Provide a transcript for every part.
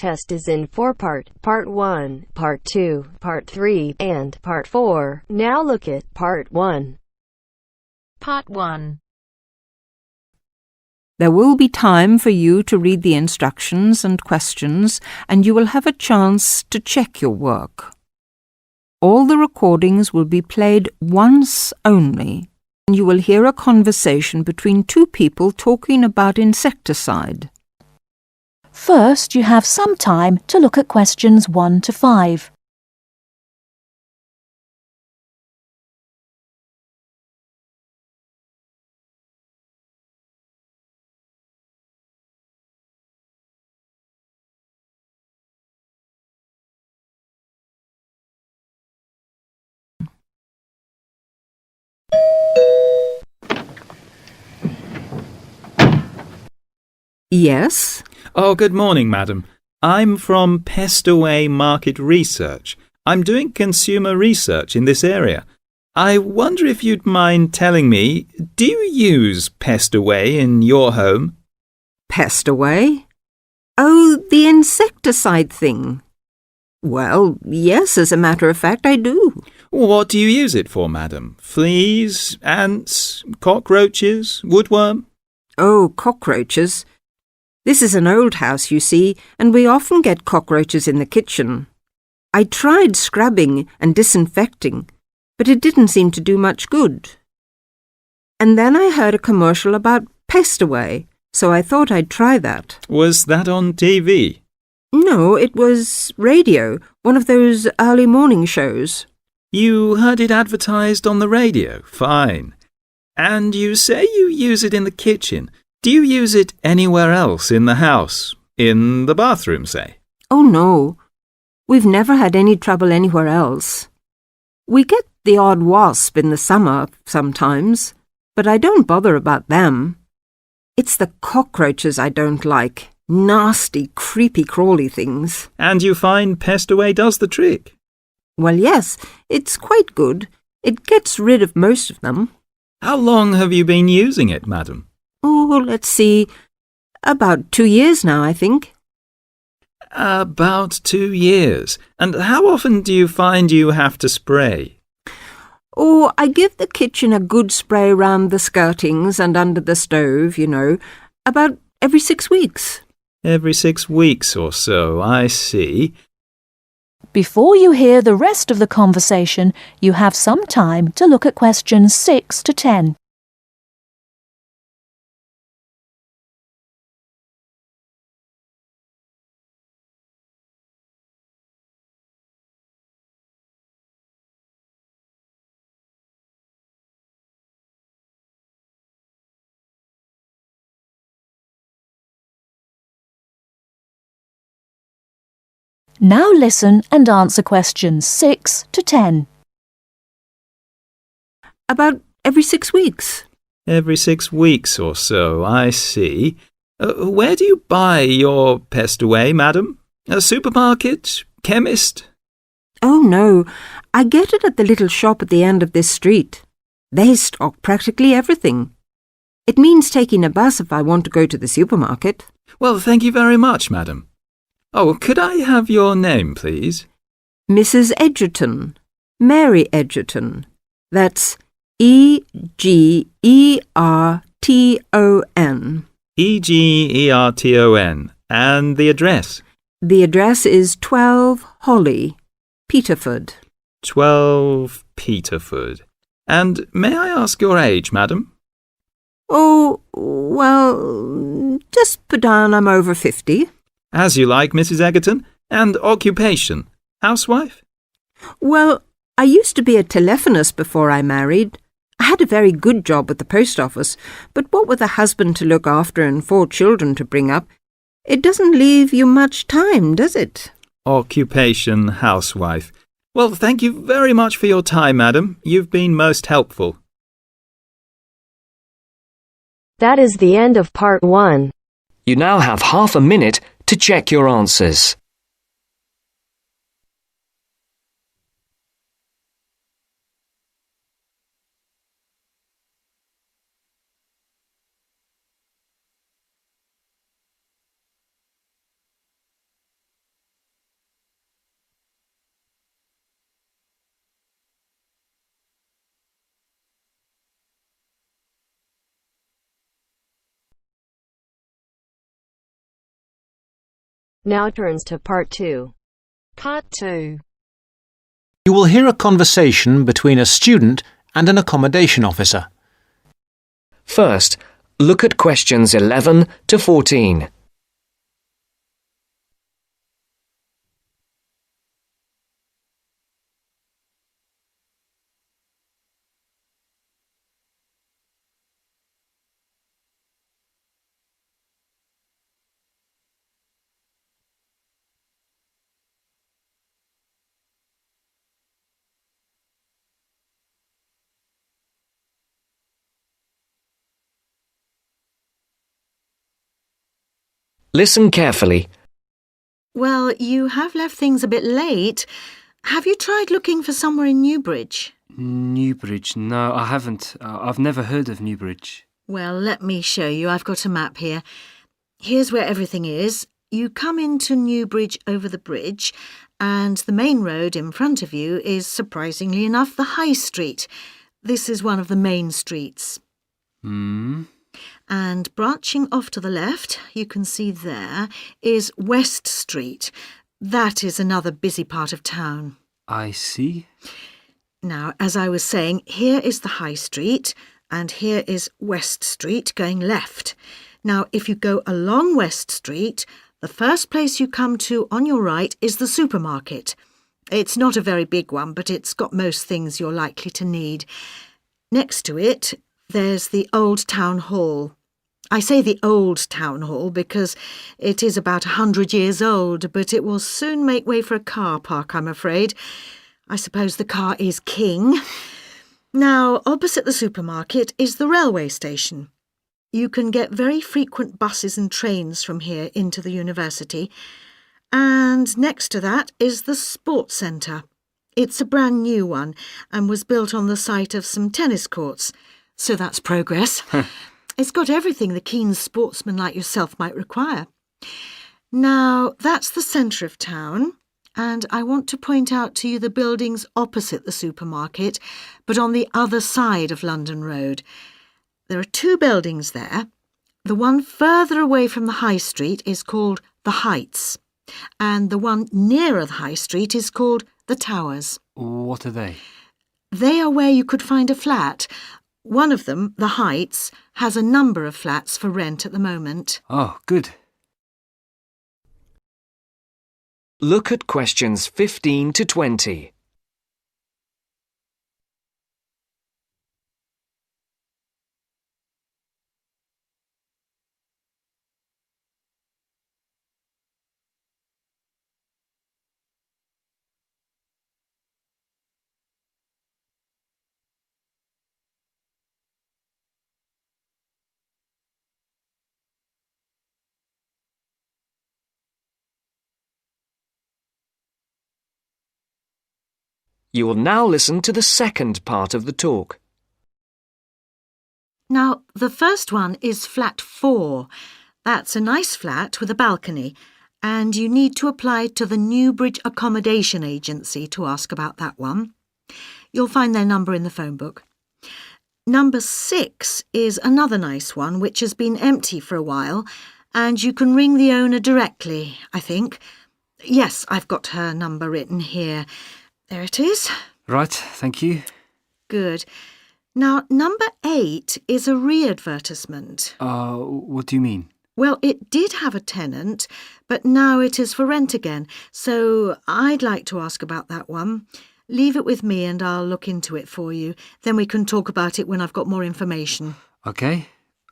test is in 4 parts: Part 1, Part 2, Part 3, and Part 4. Now look at Part 1. Part 1. There will be time for you to read the instructions and questions, and you will have a chance to check your work. All the recordings will be played once only, and you will hear a conversation between two people talking about insecticide. First, you have some time to look at questions 1 to 5. Yes? Oh, good morning, madam. I'm from Pestaway Market Research. I'm doing consumer research in this area. I wonder if you'd mind telling me, do you use Pestaway in your home? Pestaway? Oh, the insecticide thing. Well, yes, as a matter of fact, I do. What do you use it for, madam? Fleas, ants, cockroaches, woodworm? Oh, cockroaches. This is an old house, you see, and we often get cockroaches in the kitchen. I tried scrubbing and disinfecting, but it didn't seem to do much good. And then I heard a commercial about Pestaway, so I thought I'd try that. Was that on TV? No, it was radio, one of those early morning shows. You heard it advertised on the radio? Fine. And you say you use it in the kitchen. Do you use it anywhere else in the house? In the bathroom, say? Oh, no. We've never had any trouble anywhere else. We get the odd wasp in the summer sometimes, but I don't bother about them. It's the cockroaches I don't like. Nasty, creepy, crawly things. And you find Pestaway does the trick? Well, yes, it's quite good. It gets rid of most of them. How long have you been using it, madam? Oh, let's see. About 2 years now, I think. About 2 years. And how often do you find you have to spray? Oh, I give the kitchen a good spray round the skirtings and under the stove, you know, about every 6 weeks. Every 6 weeks or so, I see. Before you hear the rest of the conversation, you have some time to look at questions 6 to 10. Now listen and answer questions 6 to 10. About every 6 weeks. Every 6 weeks or so, I see. Where do you buy your Pestaway, madam? A supermarket? Chemist? Oh, no. I get it at the little shop at the end of this street. They stock practically everything. It means taking a bus if I want to go to the supermarket. Well, thank you very much, madam. Oh, could I have your name, please? Mrs. Edgerton. Mary Edgerton. That's E-G-E-R-T-O-N. E-G-E-R-T-O-N. And the address? The address is 12 Holly, Peterford. 12 Peterford. And may I ask your age, madam? Oh, well, just put down I'm over 50. As you like, Mrs. Egerton. And occupation? Housewife? Well, I used to be a telephonist before I married. I had a very good job at the post office, but what with a husband to look after and 4 children to bring up, it doesn't leave you much time, does it? Occupation, housewife. Well, thank you very much for your time, madam. You've been most helpful. That is the end of Part 1. You now have half a minute to check your answers. Now turns to Part 2. Part 2. You will hear a conversation between a student and an accommodation officer. First, look at questions 11 to 14. Listen carefully. Well, you have left things a bit late. Have you tried looking for somewhere in Newbridge? Newbridge? No, I haven't. I've never heard of Newbridge. Well, let me show you. I've got a map here. Here's where everything is. You come into Newbridge over the bridge, and the main road in front of you is, surprisingly enough, the High Street. This is one of the main streets. And branching off to the left, you can see there, is West Street. That is another busy part of town. I see. Now, as I was saying, here is the High Street, and here is West Street going left. Now, if you go along West Street, the first place you come to on your right is the supermarket. It's not a very big one, but it's got most things you're likely to need. Next to it, there's the Old Town Hall. I say the Old Town Hall because it is about 100 years old, but it will soon make way for a car park, I'm afraid. I suppose the car is king. Now, opposite the supermarket is the railway station. You can get very frequent buses and trains from here into the university. And next to that is the sports centre. It's a brand new one and was built on the site of some tennis courts. So that's progress. It's got everything the keen sportsman like yourself might require. Now, that's the centre of town, and I want to point out to you the buildings opposite the supermarket, but on the other side of London Road. There are two buildings there. The one further away from the High Street is called the Heights, and the one nearer the High Street is called the Towers. What are they? They are where you could find a flat. One of them, the Heights, has a number of flats for rent at the moment. Oh, good. Look at questions 15 to 20. You will now listen to the second part of the talk. Now, the first one is flat 4. That's a nice flat with a balcony, and you need to apply to the Newbridge Accommodation Agency to ask about that one. You'll find their number in the phone book. Number 6 is another nice one which has been empty for a while, and you can ring the owner directly, I think. Yes, I've got her number written here. There it is. Right, thank you. Good. Now, number 8 is a re-advertisement. What do you mean? Well, it did have a tenant, but now it is for rent again, so I'd like to ask about that one. Leave it with me and I'll look into it for you. Then we can talk about it when I've got more information. OK.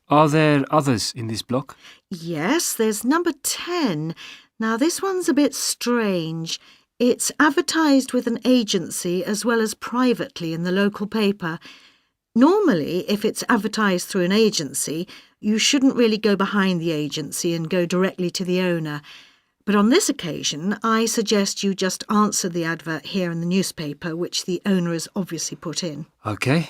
Are there others in this block? Yes, there's number 10. Now, this one's a bit strange. It's advertised with an agency as well as privately in the local paper. Normally, if it's advertised through an agency, you shouldn't really go behind the agency and go directly to the owner. But on this occasion, I suggest you just answer the advert here in the newspaper, which the owner has obviously put in. OK.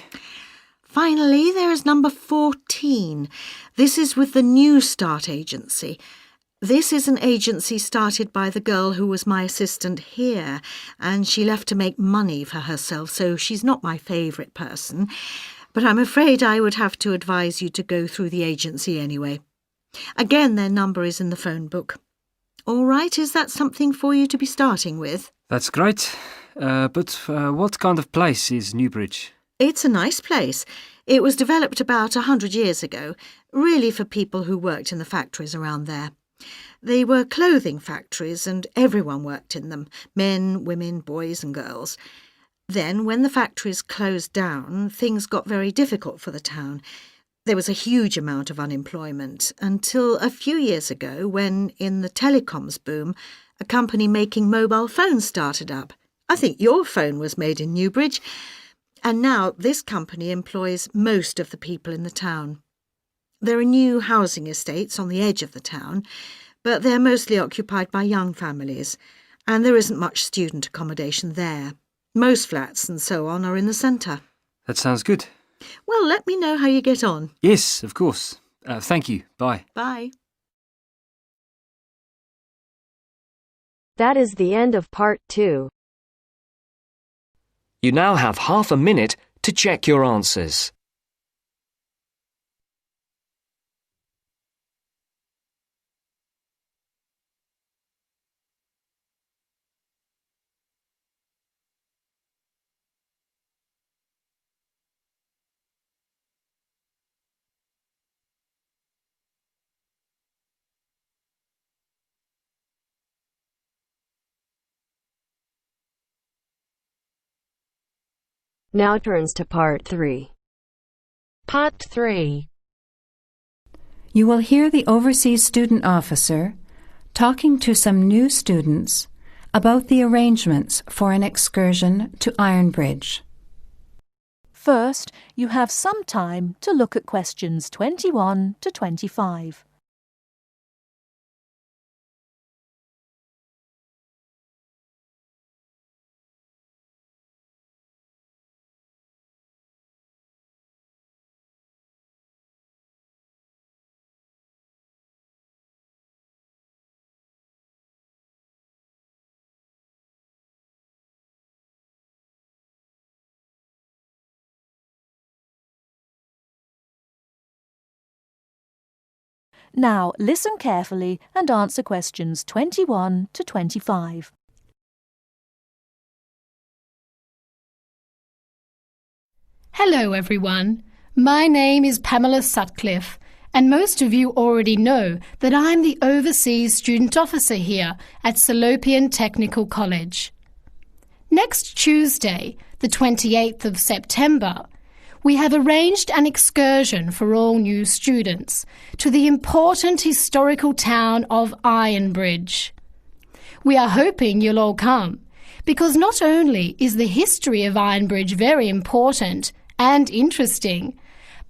Finally, there is number 14. This is with the New Start agency. This is an agency started by the girl who was my assistant here, and she left to make money for herself, so she's not my favourite person. But I'm afraid I would have to advise you to go through the agency anyway. Again, their number is in the phone book. All right, is that something for you to be starting with? That's great. But what kind of place is Newbridge? It's a nice place. It was developed about 100 years ago, really for people who worked in the factories around there. They were clothing factories and everyone worked in them, men, women, boys and girls. Then, when the factories closed down, things got very difficult for the town. There was a huge amount of unemployment until a few years ago when, in the telecoms boom, a company making mobile phones started up. I think your phone was made in Newbridge. And now this company employs most of the people in the town. There are new housing estates on the edge of the town, but they're mostly occupied by young families, and there isn't much student accommodation there. Most flats and so on are in the centre. That sounds good. Well, let me know how you get on. Yes, of course. Thank you. Bye. Bye. That is the end of part 2. You now have half a minute to check your answers. Now turns to part 3. Part 3. You will hear the overseas student officer talking to some new students about the arrangements for an excursion to Ironbridge. First, you have some time to look at questions 21 to 25. Now listen carefully and answer questions 21 to 25. Hello everyone, my name is Pamela Sutcliffe and most of you already know that I'm the Overseas Student Officer here at Salopian Technical College. Next Tuesday, the 28th of September, we have arranged an excursion for all new students to the important historical town of Ironbridge. We are hoping you'll all come, because not only is the history of Ironbridge very important and interesting,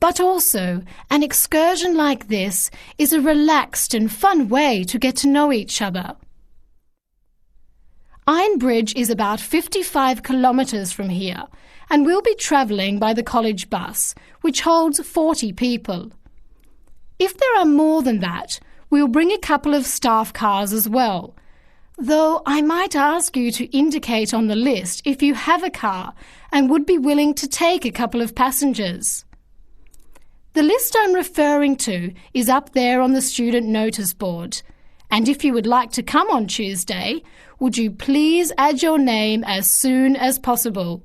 but also an excursion like this is a relaxed and fun way to get to know each other. Ironbridge is about 55 kilometres from here, and we'll be travelling by the college bus, which holds 40 people. If there are more than that, we'll bring a couple of staff cars as well, though I might ask you to indicate on the list if you have a car and would be willing to take a couple of passengers. The list I'm referring to is up there on the student notice board, and if you would like to come on Tuesday, would you please add your name as soon as possible?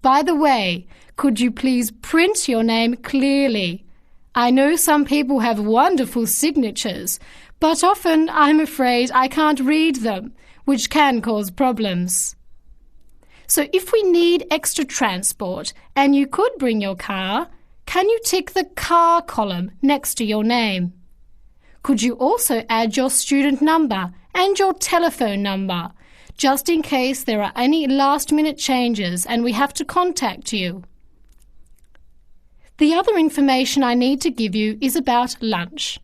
By the way, could you please print your name clearly? I know some people have wonderful signatures, but often I'm afraid I can't read them, which can cause problems. So if we need extra transport and you could bring your car, can you tick the car column next to your name? Could you also add your student number and your telephone number, just in case there are any last-minute changes and we have to contact you? The other information I need to give you is about lunch.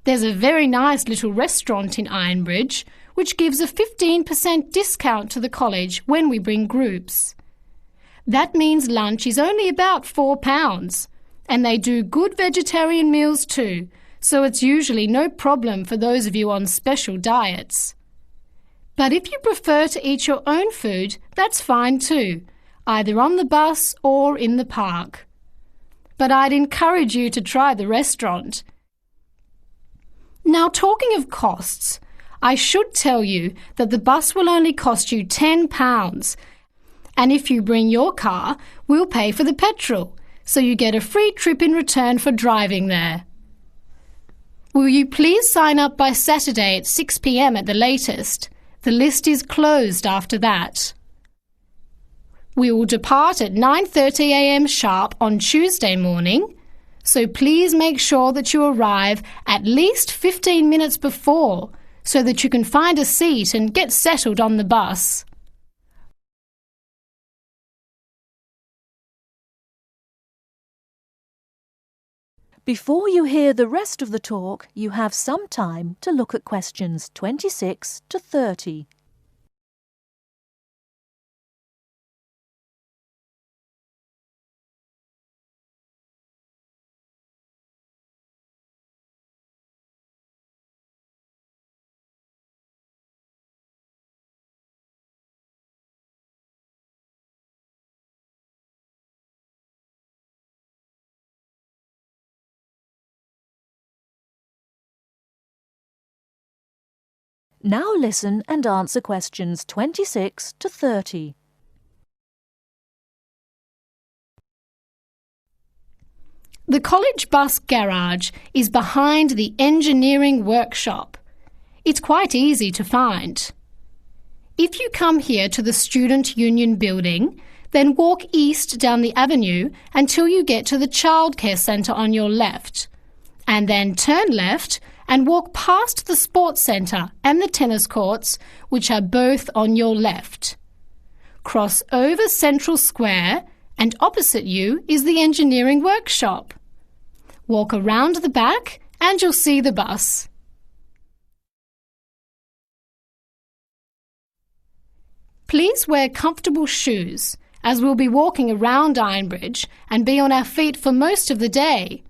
There's a very nice little restaurant in Ironbridge which gives a 15% discount to the college when we bring groups. That means lunch is only about £4, and they do good vegetarian meals too, so it's usually no problem for those of you on special diets. But if you prefer to eat your own food, that's fine too, either on the bus or in the park. But I'd encourage you to try the restaurant. Now, talking of costs, I should tell you that the bus will only cost you £10, and if you bring your car, we'll pay for the petrol, so you get a free trip in return for driving there. Will you please sign up by Saturday at 6 p.m. at the latest? The list is closed after that. We will depart at 9:30 a.m. sharp on Tuesday morning, so please make sure that you arrive at least 15 minutes before so that you can find a seat and get settled on the bus. Before you hear the rest of the talk, you have some time to look at questions 26 to 30. Now listen and answer questions 26 to 30. The college bus garage is behind the engineering workshop. It's quite easy to find. If you come here to the Student Union building, then walk east down the avenue until you get to the childcare centre on your left, and then turn left and walk past the sports centre and the tennis courts, which are both on your left. Cross over Central Square, and opposite you is the engineering workshop. Walk around the back and you'll see the bus. Please wear comfortable shoes, as we'll be walking around Ironbridge and be on our feet for most of the day.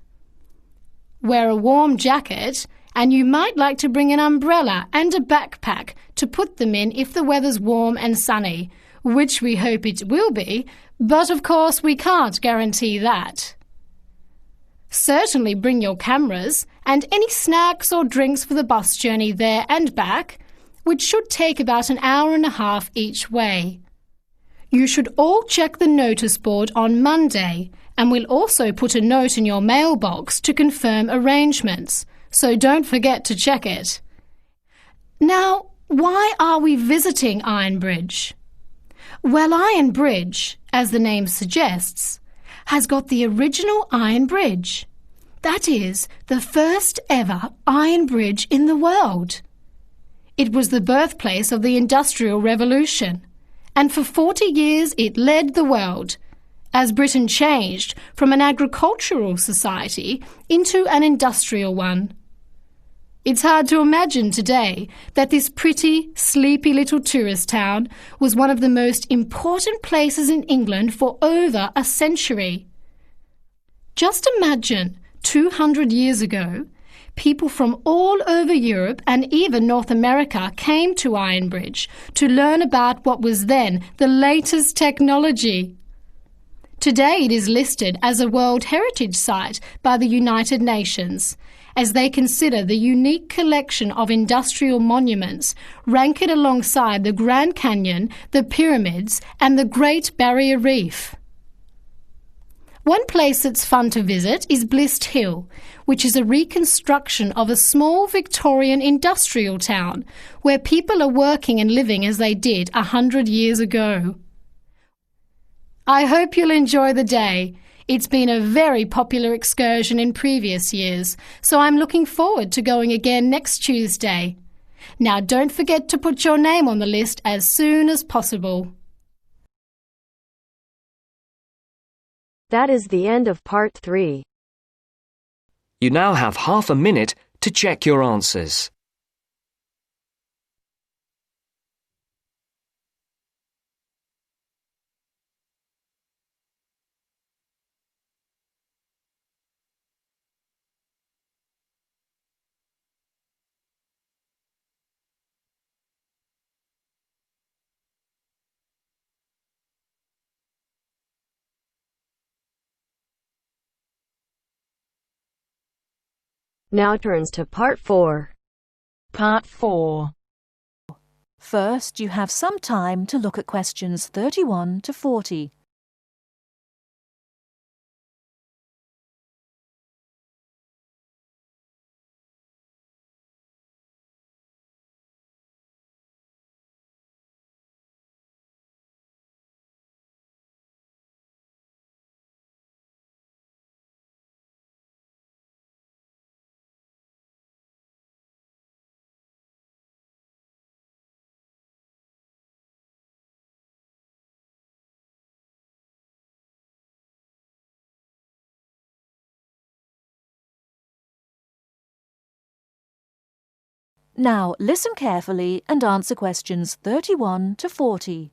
Wear a warm jacket, and you might like to bring an umbrella and a backpack to put them in if the weather's warm and sunny, which we hope it will be, but of course we can't guarantee that. Certainly bring your cameras and any snacks or drinks for the bus journey there and back, which should take about an hour and a half each way. You should all check the notice board on Monday, and we'll also put a note in your mailbox to confirm arrangements, so don't forget to check it. Now, why are we visiting Ironbridge? Well, Iron Bridge, as the name suggests, has got the original iron bridge. That is, the first ever iron bridge in the world. It was the birthplace of the Industrial Revolution, and for 40 years it led the world, as Britain changed from an agricultural society into an industrial one. It's hard to imagine today that this pretty, sleepy little tourist town was one of the most important places in England for over a century. Just imagine, 200 years ago, people from all over Europe and even North America came to Ironbridge to learn about what was then the latest technology. Today it is listed as a World Heritage Site by the United Nations, as they consider the unique collection of industrial monuments, rank it alongside the Grand Canyon, the pyramids, and the Great Barrier Reef. One place that's fun to visit is Blist Hill, which is a reconstruction of a small Victorian industrial town where people are working and living as they did 100 years ago. I hope you'll enjoy the day. It's been a very popular excursion in previous years, so I'm looking forward to going again next Tuesday. Now don't forget to put your name on the list as soon as possible. That is the end of part 3. You now have half a minute to check your answers. Now turns to part 4. Part 4. First, you have some time to look at questions 31 to 40. Now listen carefully and answer questions 31 to 40.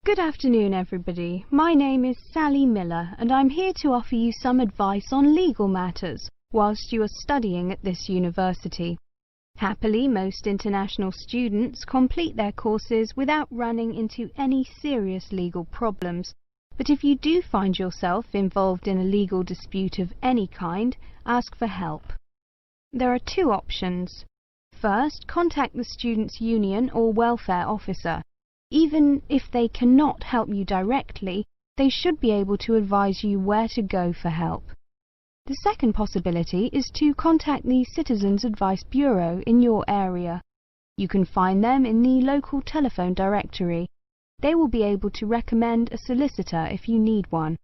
Good afternoon, everybody. My name is Sally Miller, and I'm here to offer you some advice on legal matters whilst you are studying at this university. Happily, most international students complete their courses without running into any serious legal problems. But if you do find yourself involved in a legal dispute of any kind, ask for help. There are two options. First, contact the Students' Union or Welfare Officer. Even if they cannot help you directly, they should be able to advise you where to go for help. The second possibility is to contact the Citizens Advice Bureau in your area. You can find them in the local telephone directory. They will be able to recommend a solicitor if you need one,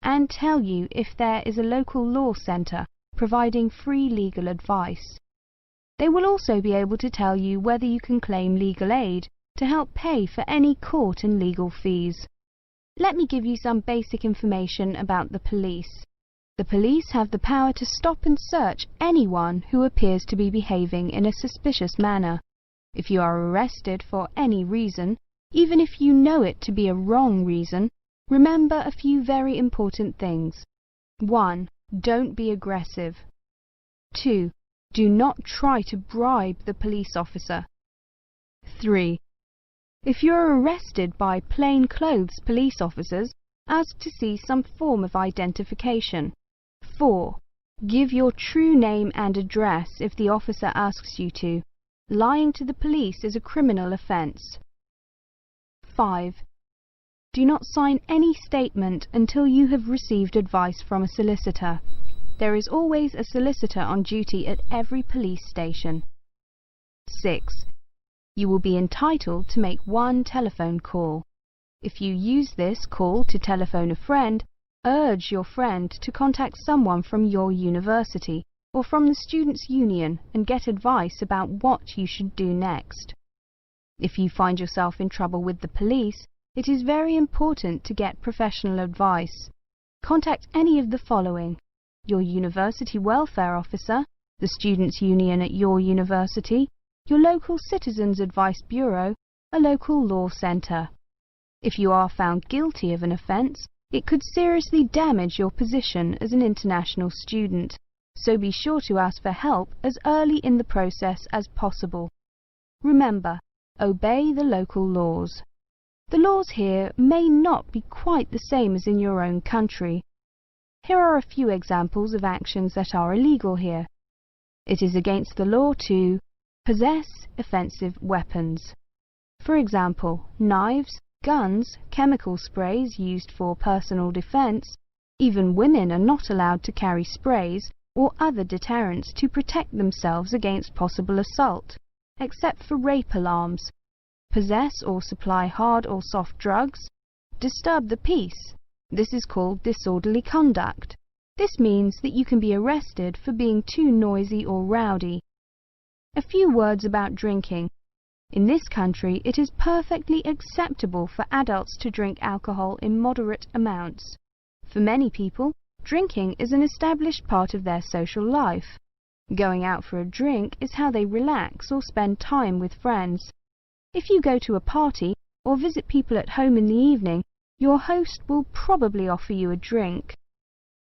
and tell you if there is a local law centre providing free legal advice. They will also be able to tell you whether you can claim legal aid to help pay for any court and legal fees. Let me give you some basic information about the police. The police have the power to stop and search anyone who appears to be behaving in a suspicious manner. If you are arrested for any reason, even if you know it to be a wrong reason, remember a few very important things. 1. Don't be aggressive. 2. Do not try to bribe the police officer. 3. If you are arrested by plainclothes police officers, ask to see some form of identification. 4. Give your true name and address if the officer asks you to. Lying to the police is a criminal offence. 5. Do not sign any statement until you have received advice from a solicitor. There is always a solicitor on duty at every police station. 6. You will be entitled to make one telephone call. If you use this call to telephone a friend, urge your friend to contact someone from your university or from the Students' Union and get advice about what you should do next. If you find yourself in trouble with the police, it is very important to get professional advice. Contact any of the following: your university welfare officer, the Students' Union at your university, your local Citizens Advice Bureau, a local law centre. If you are found guilty of an offence, it could seriously damage your position as an international student, so be sure to ask for help as early in the process as possible. Remember, obey the local laws. The laws here may not be quite the same as in your own country. Here are a few examples of actions that are illegal here. It is against the law to possess offensive weapons. For example, knives, guns, chemical sprays used for personal defense. Even women are not allowed to carry sprays or other deterrents to protect themselves against possible assault, except for rape alarms. Possess or supply hard or soft drugs. Disturb the peace. This is called disorderly conduct. This means that you can be arrested for being too noisy or rowdy. A few words about drinking. In this country, it is perfectly acceptable for adults to drink alcohol in moderate amounts. For many people, drinking is an established part of their social life. Going out for a drink is how they relax or spend time with friends. If you go to a party or visit people at home in the evening, your host will probably offer you a drink.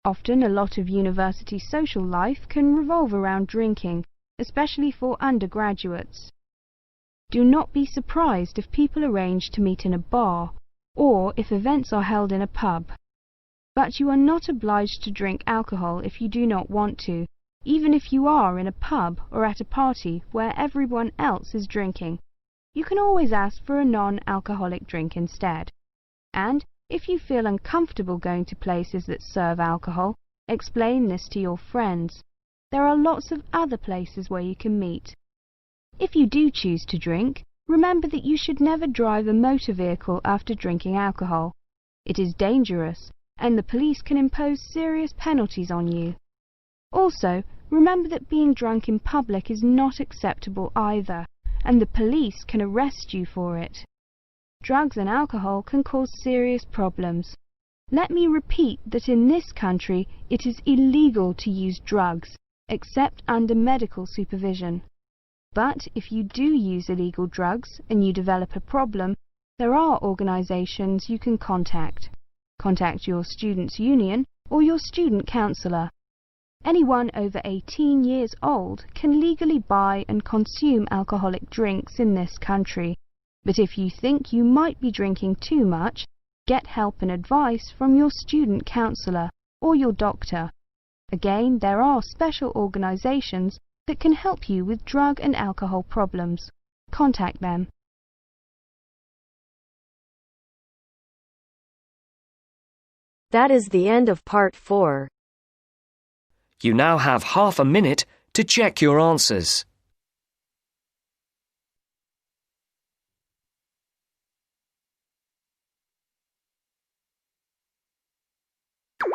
Often a lot of university social life can revolve around drinking, especially for undergraduates. Do not be surprised if people arrange to meet in a bar, or if events are held in a pub. But you are not obliged to drink alcohol if you do not want to. even if you are in a pub or at a party where everyone else is drinking. You can always ask for a non-alcoholic drink instead. And if you feel uncomfortable going to places that serve alcohol, explain this to your friends. There are lots of other places where you can meet. If you do choose to drink, remember that you should never drive a motor vehicle after drinking alcohol. It is dangerous, and the police can impose serious penalties on you. Also, remember that being drunk in public is not acceptable either, and the police can arrest you for it. Drugs and alcohol can cause serious problems. Let me repeat that in this country it is illegal to use drugs, except under medical supervision. But if you do use illegal drugs and you develop a problem, there are organisations you can contact. Contact your students' union or your student counsellor. Anyone over 18 years old can legally buy and consume alcoholic drinks in this country. But if you think you might be drinking too much, get help and advice from your student counsellor or your doctor. Again, there are special organisations that can help you with drug and alcohol problems. Contact them. That is the end of part 4. You now have half a minute to check your answers.